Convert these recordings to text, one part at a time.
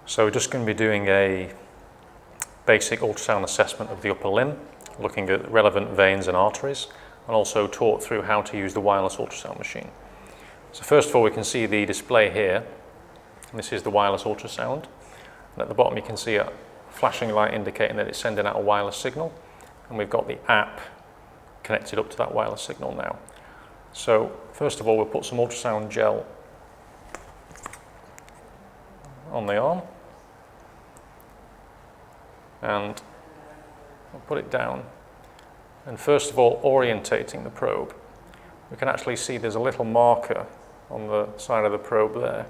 So we're just going to be doing a basic ultrasound assessment of the upper limb, looking at relevant veins and arteries, and also talk through how to use the wireless ultrasound machine. So first of all, we can see the display here. This is the wireless ultrasound. And at the bottom you can see a flashing light indicating that it's sending out a wireless signal. And we've got the app connected up to that wireless signal now. So first of all, we'll put some ultrasound gel on the arm. And I'll put it down. And first of all, orientating the probe, we can actually see there's a little marker on the side of the probe there,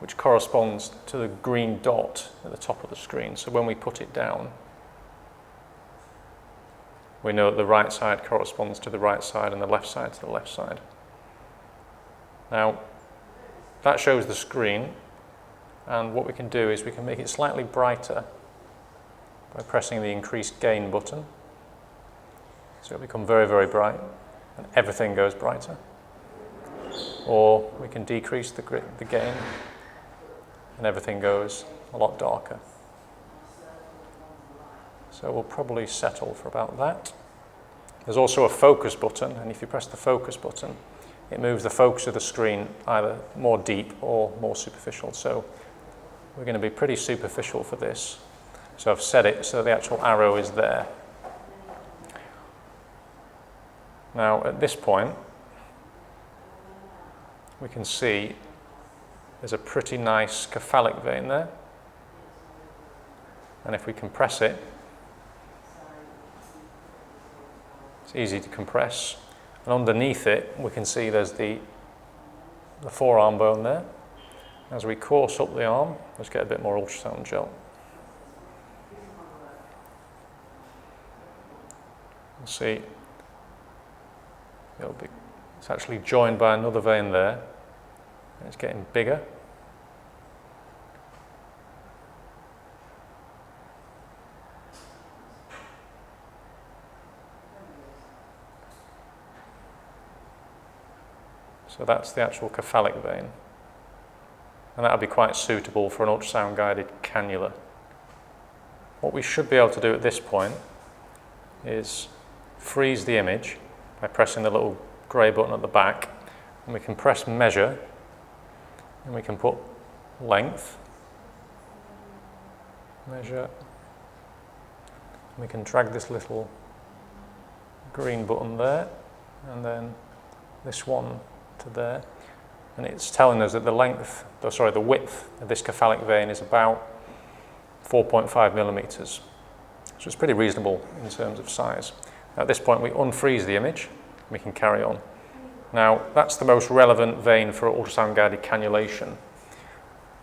which corresponds to the green dot at the top of the screen. So when we put it down, we know that the right side corresponds to the right side and the left side to the left side. Now, that shows the screen, and what we can do is we can make it slightly brighter by pressing the increased gain button. So it'll become very, very bright and everything goes brighter. Or we can decrease the gain and everything goes a lot darker. So we'll probably settle for about that. There's also a focus button, and if you press the focus button, it moves the focus of the screen either more deep or more superficial. So we're going to be pretty superficial for this. So I've set it so the actual arrow is there. Now at this point, we can see there's a pretty nice cephalic vein there. And if we compress it, it's easy to compress. And underneath it, we can see there's the forearm bone there. As we course up the arm, let's get a bit more ultrasound gel. You'll see it's actually joined by another vein there, and it's getting bigger. So that's the actual cephalic vein, and that would be quite suitable for an ultrasound guided cannula. What we should be able to do at this point is freeze the image by pressing the little grey button at the back, and we can press measure, and we can put length, measure, and we can drag this little green button there, and then this one to there, and it's telling us that the width of this cephalic vein is about 4.5 millimeters. So it's pretty reasonable in terms of size. At this point, we unfreeze the image, and we can carry on. Now, that's the most relevant vein for ultrasound-guided cannulation.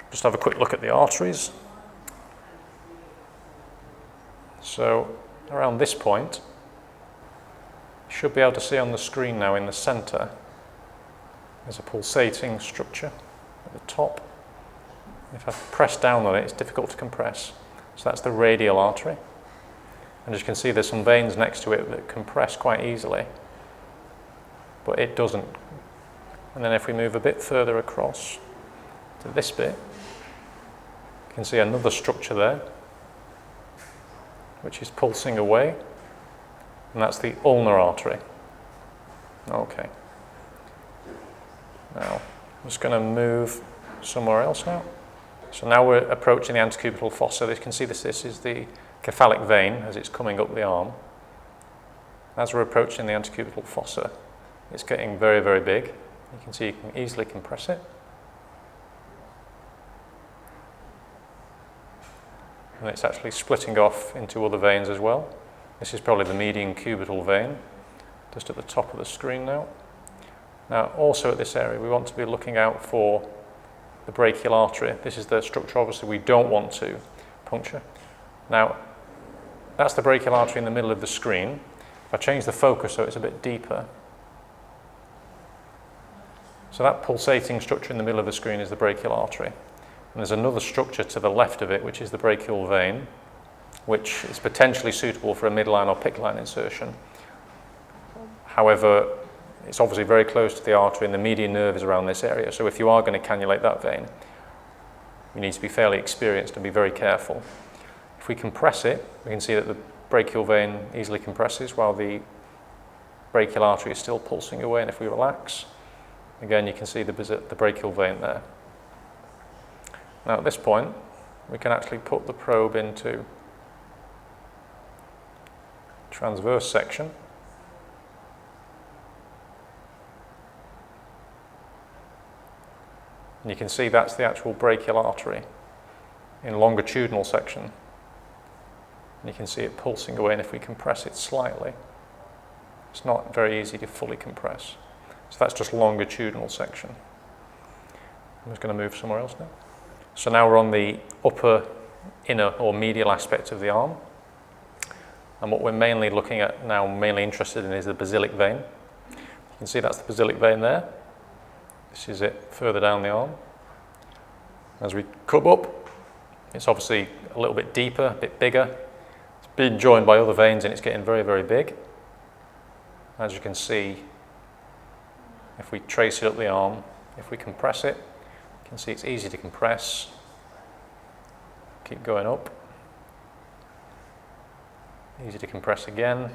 Just have a quick look at the arteries. So, around this point, you should be able to see on the screen now in the center, there's a pulsating structure at the top. If I press down on it, it's difficult to compress. So that's the radial artery. And as you can see, there's some veins next to it that compress quite easily, but it doesn't. And then if we move a bit further across to this bit, you can see another structure there, which is pulsing away, and that's the ulnar artery. Okay. Now, I'm just going to move somewhere else now. So now we're approaching the antecubital fossa. You can see this is the cephalic vein as it's coming up the arm. As we're approaching the antecubital fossa, it's getting very, very big. You can see you can easily compress it. And it's actually splitting off into other veins as well. This is probably the median cubital vein, just at the top of the screen now. Now, also at this area, we want to be looking out for the brachial artery. This is the structure, obviously, we don't want to puncture. Now, that's the brachial artery in the middle of the screen. If I change the focus so it's a bit deeper. So that pulsating structure in the middle of the screen is the brachial artery. And there's another structure to the left of it, which is the brachial vein, which is potentially suitable for a midline or PICC line insertion. However, it's obviously very close to the artery, and the median nerve is around this area. So if you are going to cannulate that vein, you need to be fairly experienced and be very careful. If we compress it, we can see that the brachial vein easily compresses while the brachial artery is still pulsing away, and if we relax, again you can see the brachial vein there. Now at this point, we can actually put the probe into transverse section. And you can see that's the actual brachial artery in longitudinal section. And you can see it pulsing away, and if we compress it slightly, it's not very easy to fully compress. So that's just longitudinal section. I'm just going to move somewhere else now. So now we're on the upper, inner or medial aspect of the arm. And what we're mainly looking at now, mainly interested in, is the basilic vein. You can see that's the basilic vein there. This is it further down the arm. As we come up, it's obviously a little bit deeper, a bit bigger. It's being joined by other veins and it's getting very, very big. As you can see, if we trace it up the arm, if we compress it, you can see it's easy to compress. Keep going up. Easy to compress again.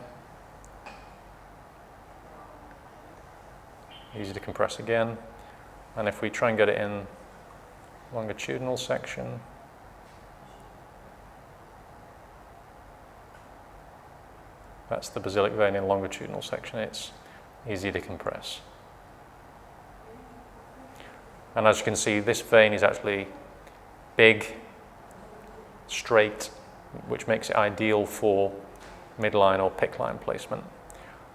Easy to compress again. And if we try and get it in longitudinal section, that's the basilic vein in longitudinal section. It's easy to compress. And as you can see, this vein is actually big, straight, which makes it ideal for midline or PICC line placement.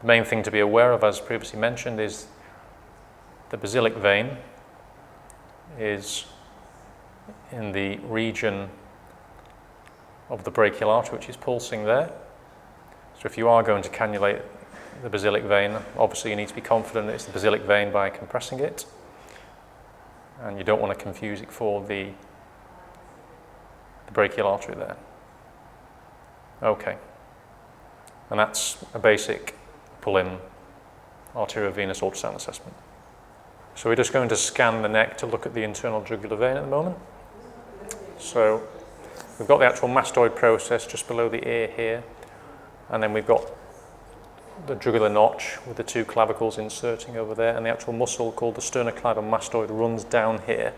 The main thing to be aware of, as previously mentioned, is the basilic vein is in the region of the brachial artery, which is pulsing there. So if you are going to cannulate the basilic vein, obviously you need to be confident that it's the basilic vein by compressing it, and you don't want to confuse it for the brachial artery there. Okay, and that's a basic pull-in arteriovenous ultrasound assessment. So we're just going to scan the neck to look at the internal jugular vein at the moment. So we've got the actual mastoid process just below the ear here, and then we've got the jugular notch with the two clavicles inserting over there, and the actual muscle called the sternocleidomastoid runs down here,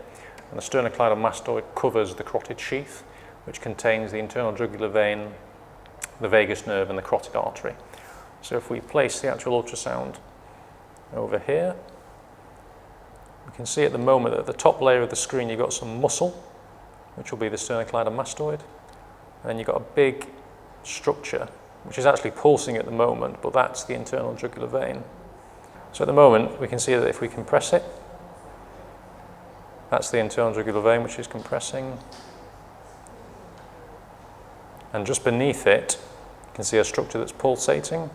and the sternocleidomastoid covers the carotid sheath, which contains the internal jugular vein, the vagus nerve, and the carotid artery. So if we place the actual ultrasound over here, we can see at the moment that at the top layer of the screen you've got some muscle, which will be the sternocleidomastoid, and then you've got a big structure which is actually pulsing at the moment, but that's the internal jugular vein. So at the moment we can see that if we compress it, that's the internal jugular vein which is compressing, and just beneath it you can see a structure that's pulsating,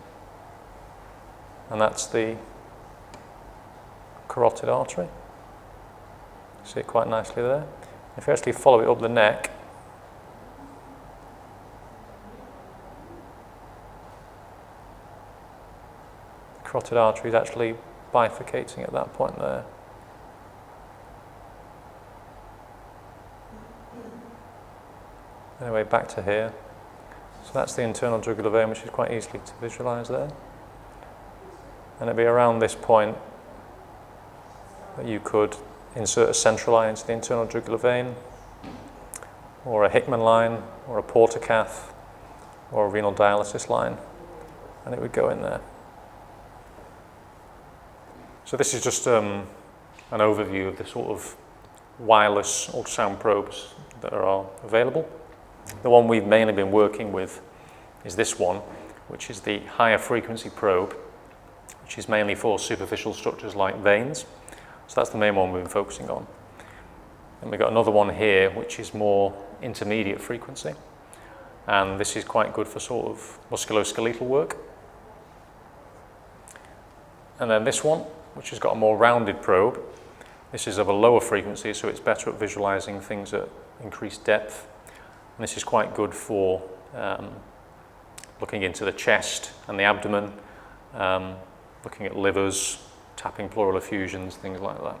and that's the carotid artery. See it quite nicely there. If you actually follow it up the neck, the carotid artery is actually bifurcating at that point there. Anyway, back to here. So that's the internal jugular vein, which is quite easily to visualize there. And it'd be around this point that you could insert a central line into the internal jugular vein, or a Hickman line, or a portacath, or a renal dialysis line, and it would go in there. So this is just an overview of the sort of wireless ultrasound probes that are available. The one we've mainly been working with is this one, which is the higher frequency probe, which is mainly for superficial structures like veins. So that's the main one we've been focusing on. And we've got another one here, which is more intermediate frequency. And this is quite good for sort of musculoskeletal work. And then this one, which has got a more rounded probe. This is of a lower frequency, so it's better at visualizing things at increased depth. And this is quite good for looking into the chest and the abdomen, looking at livers, tapping pleural effusions, things like that.